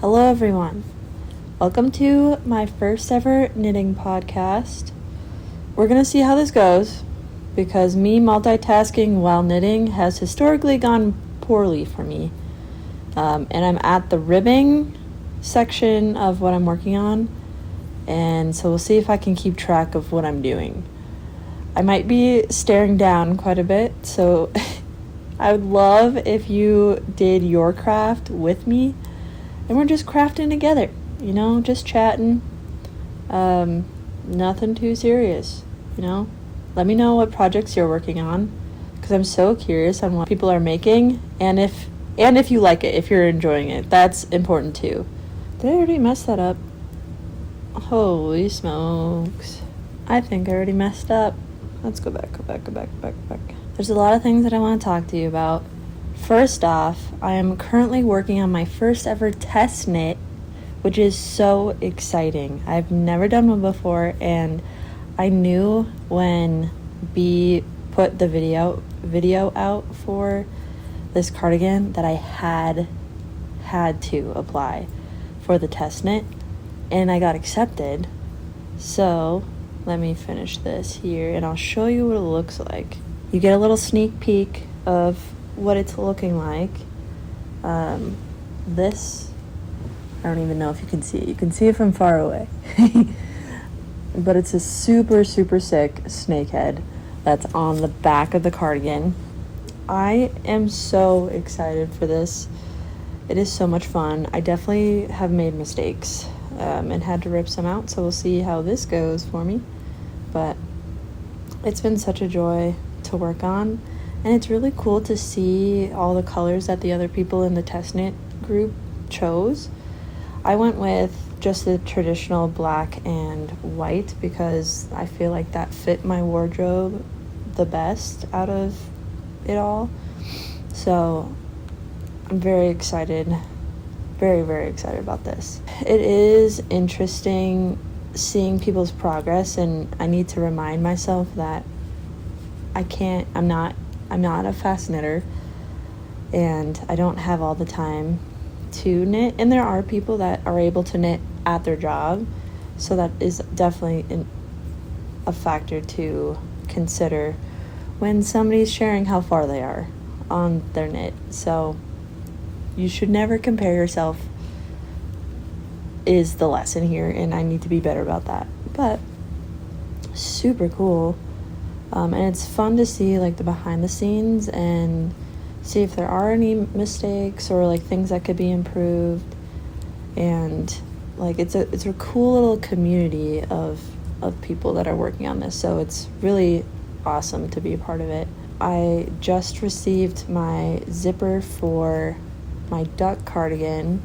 Hello everyone. Welcome to my first ever knitting podcast. We're going to see how this goes because me multitasking while knitting has historically gone poorly for me. And I'm at the ribbing section of what I'm working on, and so we'll see if I can keep track of what I'm doing. I might be staring down quite a bit, so I would love if you did your craft with me and we're just crafting together, just chatting. Nothing too serious, Let me know what projects you're working on, because I'm so curious on what people are making, and if you like it, if you're enjoying it. That's important too. Did I already mess that up? Holy smokes. I think I already messed up. Let's go back. There's a lot of things that I want to talk to you about. First off, I am currently working on my first ever test knit, which is so exciting. I've never done one before, and I knew when B put the video out for this cardigan that I had to apply for the test knit, and I got accepted. So let me finish this here and I'll show you what it looks like. You get a little sneak peek of what it's looking like. This, I don't even know if you can see it. You can see it from far away. But it's a super, super sick snake head that's on the back of the cardigan. I am so excited for this. It is so much fun. I definitely have made mistakes and had to rip some out, so we'll see how this goes for me. But it's been such a joy to work on, and it's really cool to see all the colors that the other people in the test knit group chose. I went with just the traditional black and white because I feel like that fit my wardrobe the best out of it all. So I'm very excited, very, very excited about this. It is interesting seeing people's progress, and I need to remind myself that I'm not a fast knitter, and I don't have all the time to knit, and there are people that are able to knit at their job, so that is definitely a factor to consider when somebody's sharing how far they are on their knit. So you should never compare yourself is the lesson here, and I need to be better about that. But super cool. And it's fun to see like the behind the scenes and see if there are any mistakes or like things that could be improved. And like it's a cool little community of people that are working on this, so it's really awesome to be a part of it. I just received my zipper for my duck cardigan.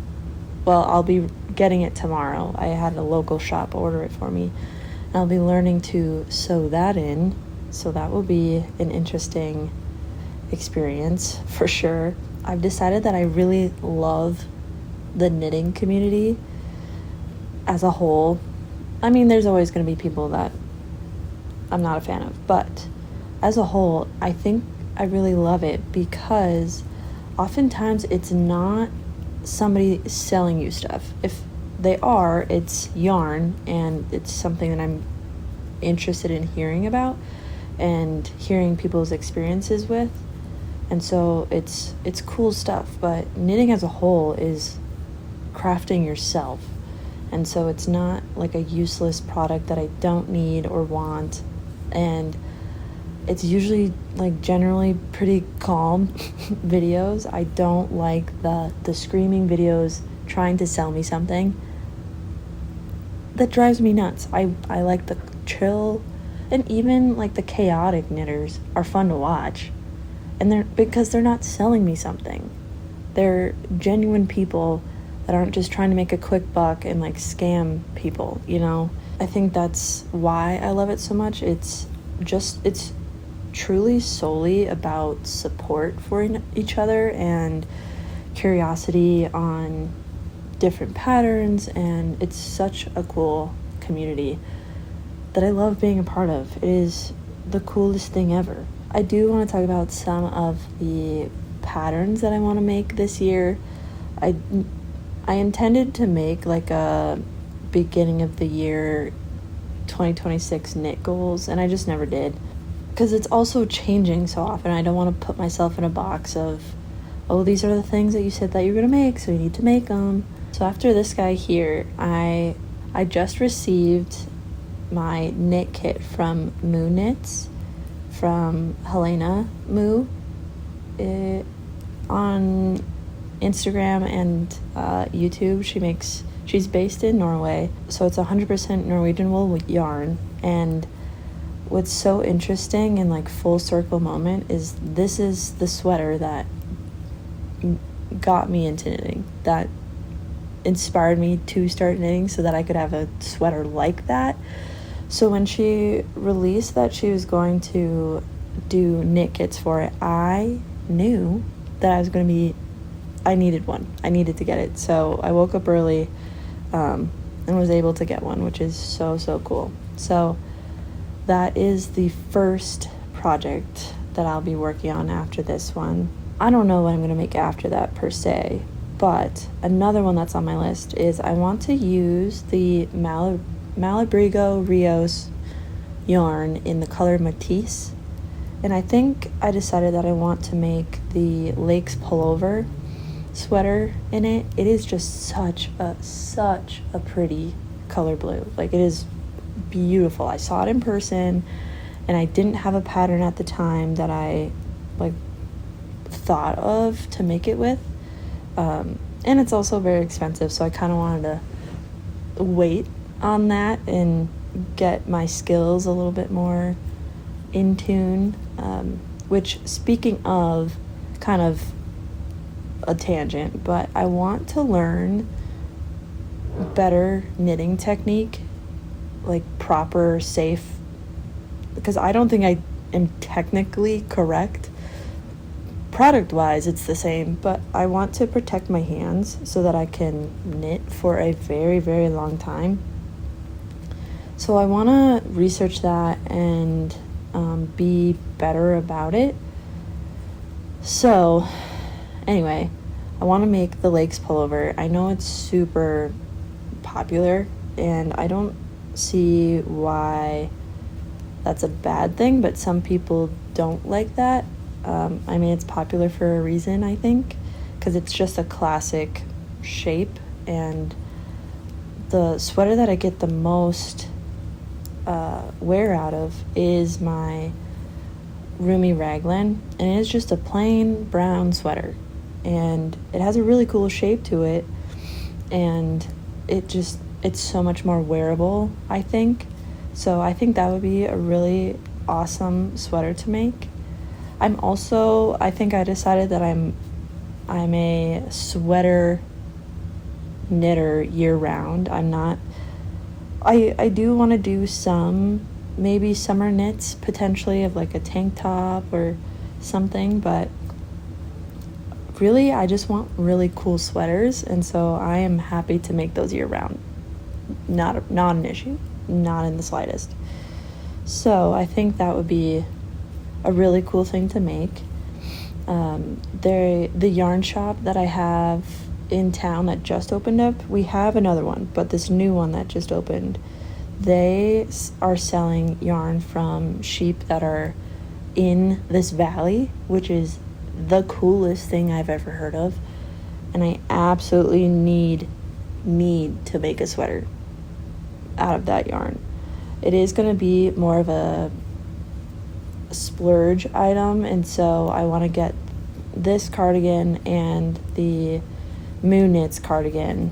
Well, I'll be getting it tomorrow. I had a local shop order it for me, and I'll be learning to sew that in. So that will be an interesting experience for sure. I've decided that I really love the knitting community as a whole. I mean, there's always going to be people that I'm not a fan of, but as a whole, I think I really love it because oftentimes it's not somebody selling you stuff. If they are, it's yarn, and it's something that I'm interested in hearing about and hearing people's experiences with, and so it's cool stuff. But knitting as a whole is crafting yourself, and so it's not like a useless product that I don't need or want, and it's usually like generally pretty calm videos. I don't like the screaming videos trying to sell me something. That drives me nuts. I like the chill, and even like the chaotic knitters are fun to watch, and because they're not selling me something. They're genuine people that aren't just trying to make a quick buck and like scam people, I think that's why I love it so much. It's truly solely about support for each other and curiosity on different patterns, and it's such a cool community that I love being a part of. It is the coolest thing ever. I do want to talk about some of the patterns that I want to make this year. I intended to make like a beginning of the year 2026 knit goals, and I just never did. Because it's also changing so often. I don't want to put myself in a box of, oh, these are the things that you said that you're going to make, so you need to make them. So after this guy here, I just received my knit kit from Moo Knits, from Helena Moo, on Instagram and YouTube. She's based in Norway, so it's 100% Norwegian wool yarn. And what's so interesting and like full circle moment is this is the sweater that got me into knitting, that inspired me to start knitting so that I could have a sweater like that. So when she released that she was going to do knit kits for it, I knew that I needed one. I needed to get it. So I woke up early and was able to get one, which is so, so cool. So that is the first project that I'll be working on after this one. I don't know what I'm going to make after that per se, but another one that's on my list is I want to use the Malabrigo Rios yarn in the color Matisse. And I think I decided that I want to make the Lakes Pullover sweater in it. It is just such a pretty color blue. Like, it is beautiful. I saw it in person and I didn't have a pattern at the time that I like thought of to make it with. And it's also very expensive, so I kind of wanted to wait on that and get my skills a little bit more in tune. Which, speaking of, kind of a tangent, but I want to learn better knitting technique, like proper, safe, because I don't think I am technically correct. Product-wise, it's the same, but I want to protect my hands so that I can knit for a very, very long time. So I want to research that and be better about it. So anyway, I want to make the Lakes Pullover. I know it's super popular, and I don't see why that's a bad thing, but some people don't like that. I mean, it's popular for a reason, I think, because it's just a classic shape. And the sweater that I get the most wear out of is my Rumi Raglan, and it's just a plain brown sweater, and it has a really cool shape to it, and it's so much more wearable, I think. So I think that would be a really awesome sweater to make. I think I decided that I'm a sweater knitter year round. I do want to do some maybe summer knits, potentially, of like a tank top or something, but really I just want really cool sweaters, and so I am happy to make those year round. Not an issue, not in the slightest. So I think that would be a really cool thing to make. The yarn shop that I have in town that just opened up, we have another one, but this new one that just opened, they are selling yarn from sheep that are in this valley, which is the coolest thing I've ever heard of. And I absolutely need to make a sweater out of that yarn. It is going to be more of a splurge item, and so I want to get this cardigan and the Moo Knits cardigan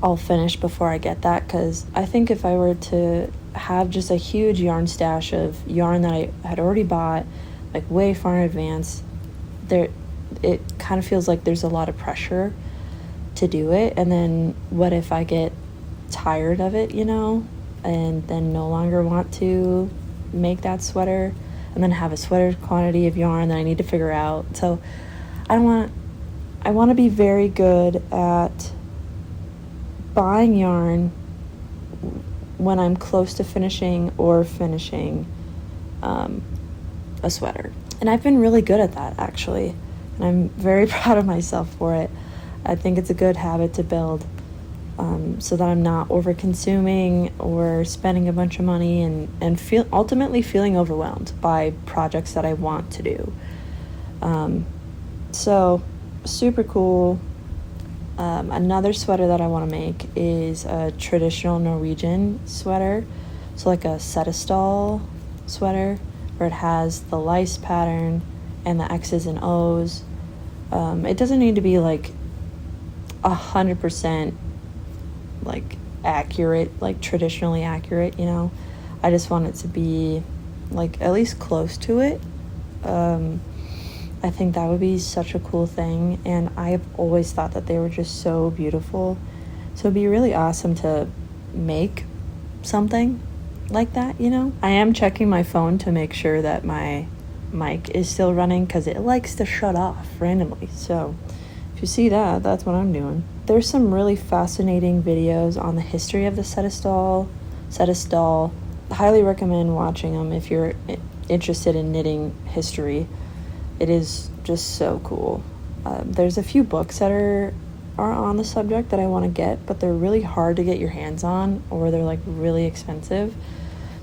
all finished before I get that, because I think if I were to have just a huge yarn stash of yarn that I had already bought like way far in advance, it kind of feels like there's a lot of pressure to do it. And then what if I get tired of it, and then no longer want to make that sweater, and then have a sweater quantity of yarn that I need to figure out. So I want to be very good at buying yarn when I'm close to finishing or finishing a sweater. And I've been really good at that, actually, and I'm very proud of myself for it. I think it's a good habit to build, so that I'm not over consuming or spending a bunch of money and ultimately feeling overwhelmed by projects that I want to do. So super cool. Another sweater that I want to make is a traditional Norwegian sweater. So like a setestall sweater where it has the lice pattern and the X's and O's. It doesn't need to be like 100% like accurate, like traditionally accurate, you know. I just want it to be like at least close to it. I think that would be such a cool thing, and I've always thought that they were just so beautiful. So it'd be really awesome to make something like that, you know. I am checking my phone to make sure that my mic is still running because it likes to shut off randomly. So if you see that, that's what I'm doing. There's some really fascinating videos on the history of the setestall. Highly recommend watching them if you're interested in knitting history. It is just so cool. There's a few books that are on the subject that I want to get, but they're really hard to get your hands on, or they're like really expensive.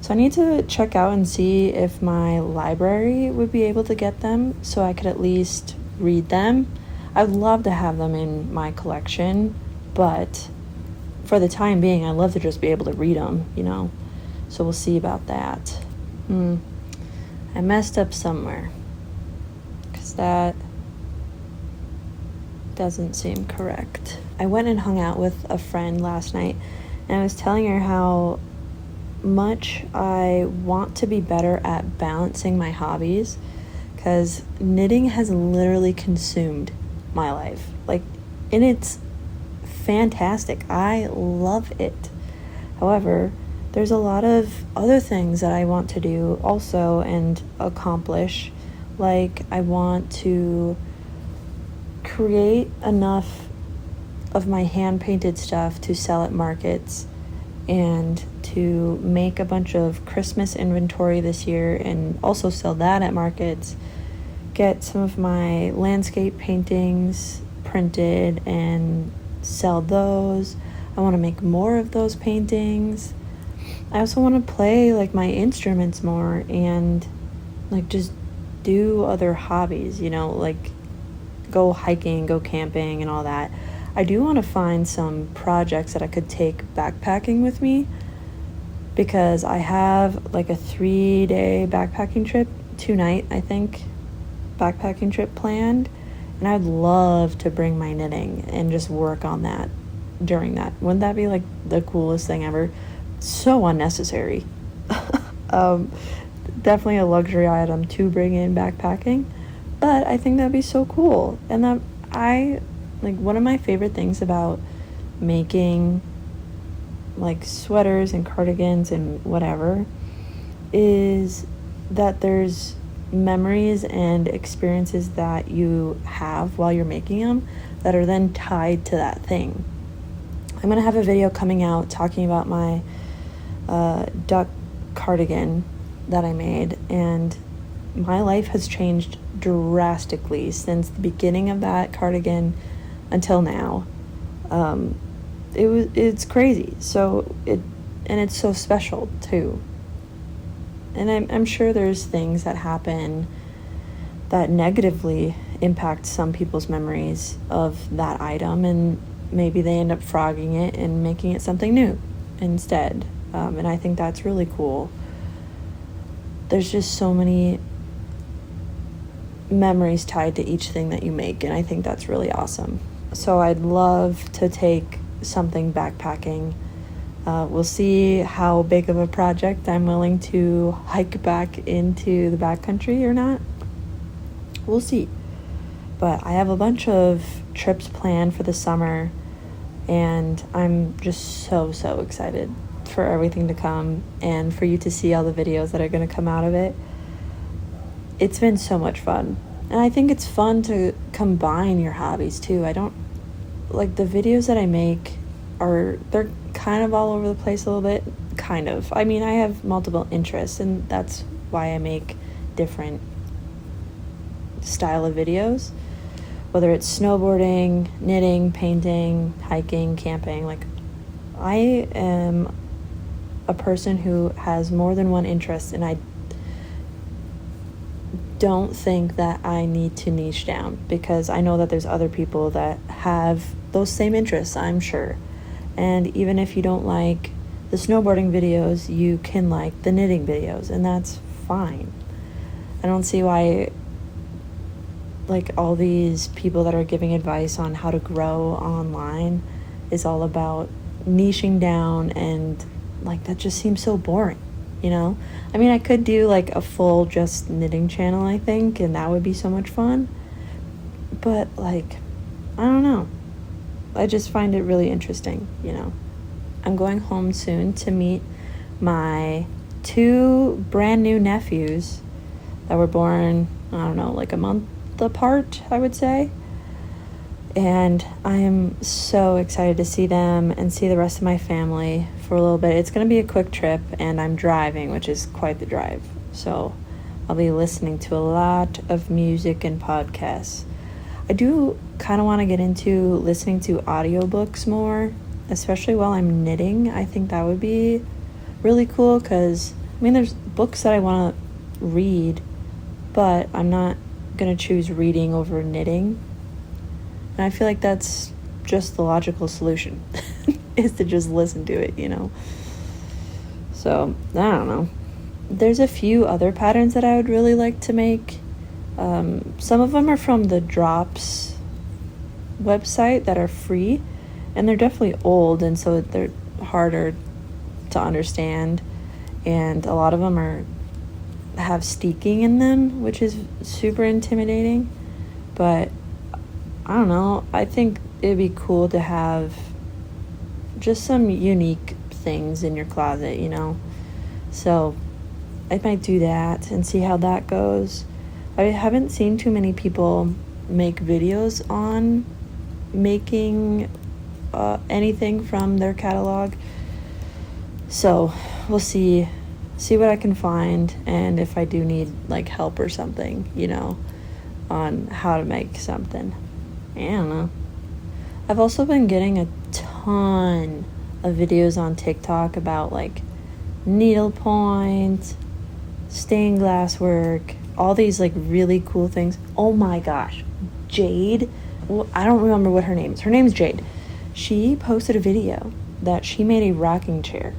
So I need to check out and see if my library would be able to get them so I could at least read them. I'd love to have them in my collection, but for the time being, I'd love to just be able to read them, you know. So we'll see about that. I messed up somewhere. That doesn't seem correct. I went and hung out with a friend last night, and I was telling her how much I want to be better at balancing my hobbies, because knitting has literally consumed my life. Like, and it's fantastic. I love it. However, there's a lot of other things that I want to do also and accomplish. Like, I want to create enough of my hand-painted stuff to sell at markets and to make a bunch of Christmas inventory this year and also sell that at markets. Get some of my landscape paintings printed and sell those. I want to make more of those paintings. I also want to play like my instruments more and like just do other hobbies, you know, like go hiking, go camping and all that. I do want to find some projects that I could take backpacking with me, because I have like a 3-day backpacking trip, 2-night, I think, backpacking trip planned, and I'd love to bring my knitting and just work on that during that. Wouldn't that be like the coolest thing ever? So unnecessary. Definitely a luxury item to bring in backpacking, but I think that'd be so cool. And that one of my favorite things about making like sweaters and cardigans and whatever is that there's memories and experiences that you have while you're making them that are then tied to that thing. I'm gonna have a video coming out talking about my duck cardigan that I made, and my life has changed drastically since the beginning of that cardigan until now. It's crazy. And it's so special too. And I'm sure there's things that happen that negatively impact some people's memories of that item, and maybe they end up frogging it and making it something new instead. And I think that's really cool. There's just so many memories tied to each thing that you make, and I think that's really awesome. So I'd love to take something backpacking. We'll see how big of a project I'm willing to hike back into the backcountry or not. We'll see. But I have a bunch of trips planned for the summer, and I'm just so excited for everything to come and for you to see all the videos that are going to come out of it. It's been so much fun. And I think it's fun to combine your hobbies too. I don't like the videos that I make they're kind of all over the place a little bit. Kind of. I mean, I have multiple interests, and that's why I make different style of videos. whether it's snowboarding, knitting, painting, hiking, camping. Like, I am a person who has more than one interest, and I don't think that I need to niche down, because I know that there's other people that have those same interests, I'm sure. And even if you don't like the snowboarding videos, you can like the knitting videos, and that's fine. I don't see why, like, all these people that are giving advice on how to grow online is all about niching down, and like, that just seems so boring, you know? I mean, I could do like a full just knitting channel, I think, and that would be so much fun. But like, I don't know. I just find it really interesting, you know? I'm going home soon to meet my 2 brand new nephews that were born, I don't know, like a month apart, I would say. And I am so excited to see them and see the rest of my family for a little bit. It's going to be a quick trip, and I'm driving, which is quite the drive. So I'll be listening to a lot of music and podcasts. I do kind of want to get into listening to audiobooks more, especially while I'm knitting. I think that would be really cool, because, I mean, there's books that I want to read, but I'm not going to choose reading over knitting. And I feel like that's just the logical solution, is to just listen to it, you know? So, I don't know. There's a few other patterns that I would really like to make. Some of them are from the Drops website that are free, and they're definitely old, and so they're harder to understand. And a lot of them have steeking in them, which is super intimidating. But I don't know, I think it'd be cool to have just some unique things in your closet, you know? So I might do that and see how that goes. I haven't seen too many people make videos on making anything from their catalog. So we'll see what I can find, and if I do need like help or something, you know, on how to make something. I don't know. I've also been getting a ton of videos on TikTok about like needlepoint, stained glass work, all these like really cool things. Oh my gosh, Jade, well, I don't remember what her name is. Her name's Jade. She posted a video that she made a rocking chair.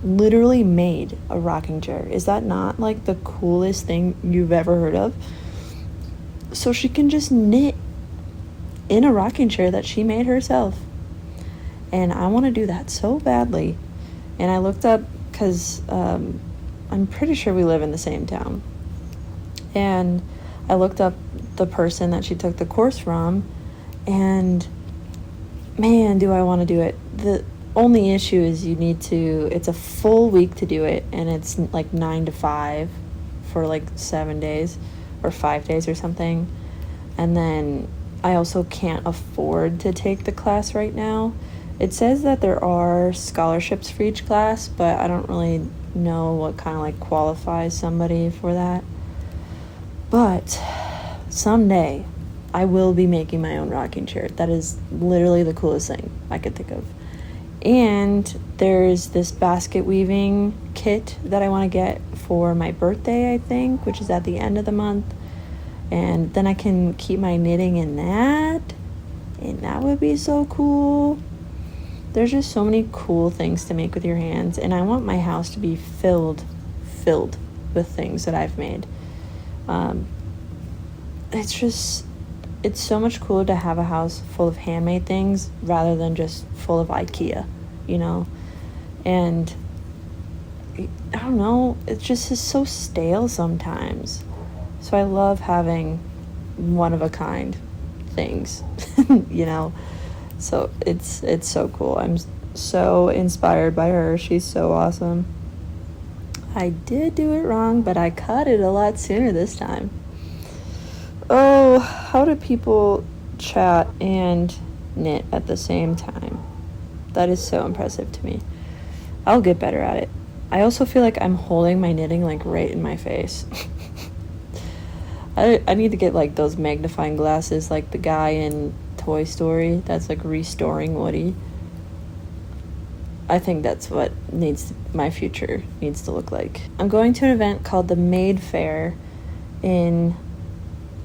Literally made a rocking chair. Is that not like the coolest thing you've ever heard of? So she can just knit in a rocking chair that she made herself. And I want to do that so badly. And I looked up, because I'm pretty sure we live in the same town. And I looked up the person that she took the course from, and man, do I want to do it. The only issue is it's a full week to do it, and it's like 9 to 5 for like 7 days or 5 days or something. And then I also can't afford to take the class right now. It says that there are scholarships for each class, but I don't really know what kind of like qualifies somebody for that. But someday I will be making my own rocking chair. That is literally the coolest thing I could think of. And there's this basket weaving kit that I want to get for my birthday, I think, which is at the end of the month. And then I can keep my knitting in that. And that would be so cool. There's just so many cool things to make with your hands. And I want my house to be filled with things that I've made. It's so much cooler to have a house full of handmade things rather than just full of IKEA, you know? And I don't know, it just is so stale sometimes. So I love having one-of-a-kind things, you know? So it's so cool. I'm so inspired by her. She's so awesome. I did do it wrong, but I caught it a lot sooner this time. Oh, how do people chat and knit at the same time? That is so impressive to me. I'll get better at it. I also feel like I'm holding my knitting like right in my face. I need to get like those magnifying glasses like the guy in Toy Story that's like restoring Woody. I think that's what my future needs to look like. I'm going to an event called the Maid Fair in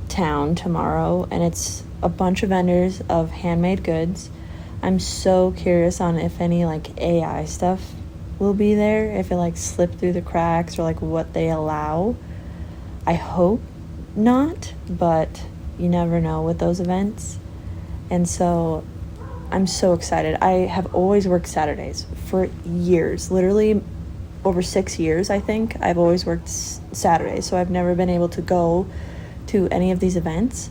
town tomorrow, and it's a bunch of vendors of handmade goods. I'm so curious on if any like AI stuff will be there, if it like slipped through the cracks or like what they allow. I hope not, but you never know with those events. And so I'm so excited. I have always worked Saturdays for years, literally over 6 years, I think. I've always worked Saturdays, so I've never been able to go to any of these events.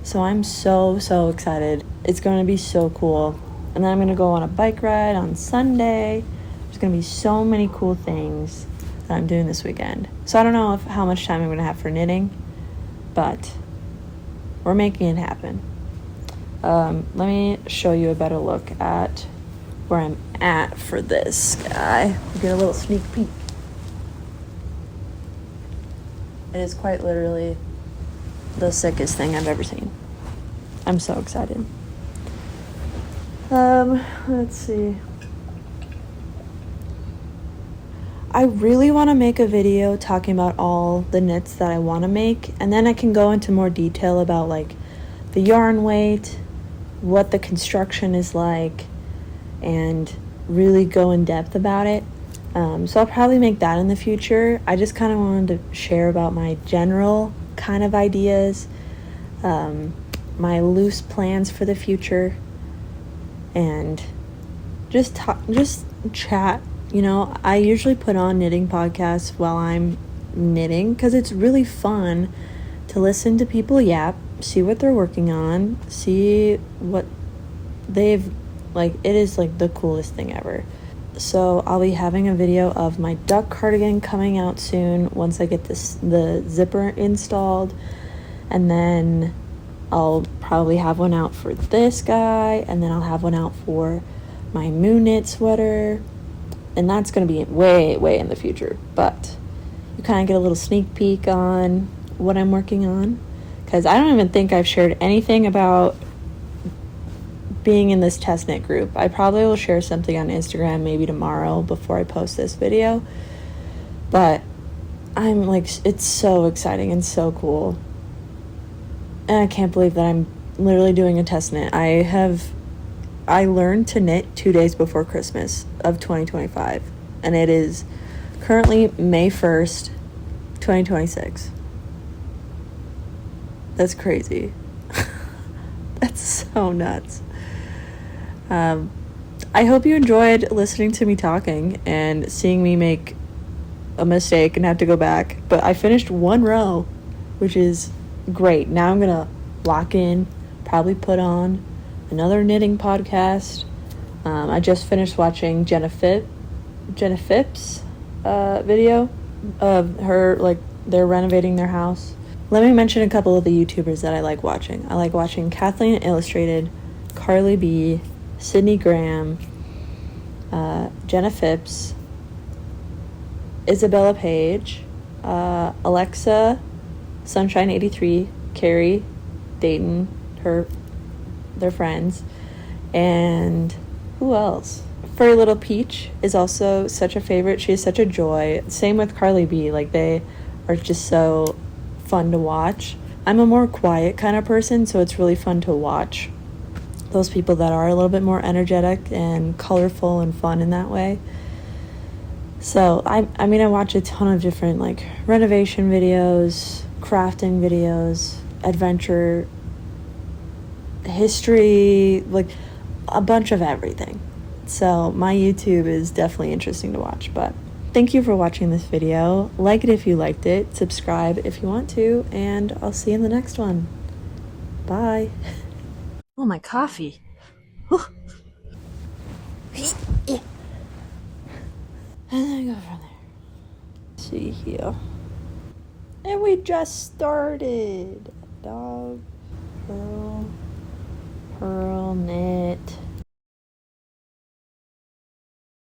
So I'm so excited. It's going to be so cool. And then I'm going to go on a bike ride on Sunday. There's going to be so many cool things that I'm doing this weekend. So I don't know how much time I'm going to have for knitting, but we're making it happen. Let me show you a better look at where I'm at for this guy. Get a little sneak peek. It is quite literally the sickest thing I've ever seen. I'm so excited. Let's see. I really want to make a video talking about all the knits that I want to make, and then I can go into more detail about like the yarn weight, what the construction is like, and really go in depth about it. So I'll probably make that in the future. I just kind of wanted to share about my general kind of ideas, my loose plans for the future, and just chat. You know, I usually put on knitting podcasts while I'm knitting because it's really fun to listen to people yap, see what they're working on, see what they've, like, it is like the coolest thing ever. So I'll be having a video of my duck cardigan coming out soon once I get the zipper installed, and then I'll probably have one out for this guy, and then I'll have one out for my moon knit sweater, and that's going to be way in the future, but you kind of get a little sneak peek on what I'm working on, because I don't even think I've shared anything about being in this test knit group. I probably will share something on Instagram maybe tomorrow before I post this video, but I'm like, it's so exciting and so cool, and I can't believe that I'm literally doing a test knit. I learned to knit 2 days before Christmas of 2025, and it is currently May 1st, 2026. That's crazy. That's so nuts. I hope you enjoyed listening to me talking and seeing me make a mistake and have to go back, but I finished one row, which is great. Now I'm gonna lock in, probably put on another knitting podcast. I just finished watching Jenna Phipps' video of her, like, they're renovating their house. Let me mention a couple of the YouTubers that I like watching. I like watching Kathleen Illustrated, Carly B, Sydney Graham, Jenna Phipps, Isabella Page, Alexa, Sunshine 83, Carrie, Dayton, their friends, and who else? Furry Little Peach is also such a favorite. She is such a joy. Same with Carly B. Like, they are just so fun to watch. I'm a more quiet kind of person, so it's really fun to watch those people that are a little bit more energetic and colorful and fun in that way. So I mean I watch a ton of different, like, renovation videos, crafting videos, adventure, history, like a bunch of everything. So my YouTube is definitely interesting to watch. But thank you for watching this video. Like it if you liked it, subscribe if you want to, and I'll see you in the next one. Bye. Oh, my coffee. And then go from there. See here. And we just started. Dog, pearl knit.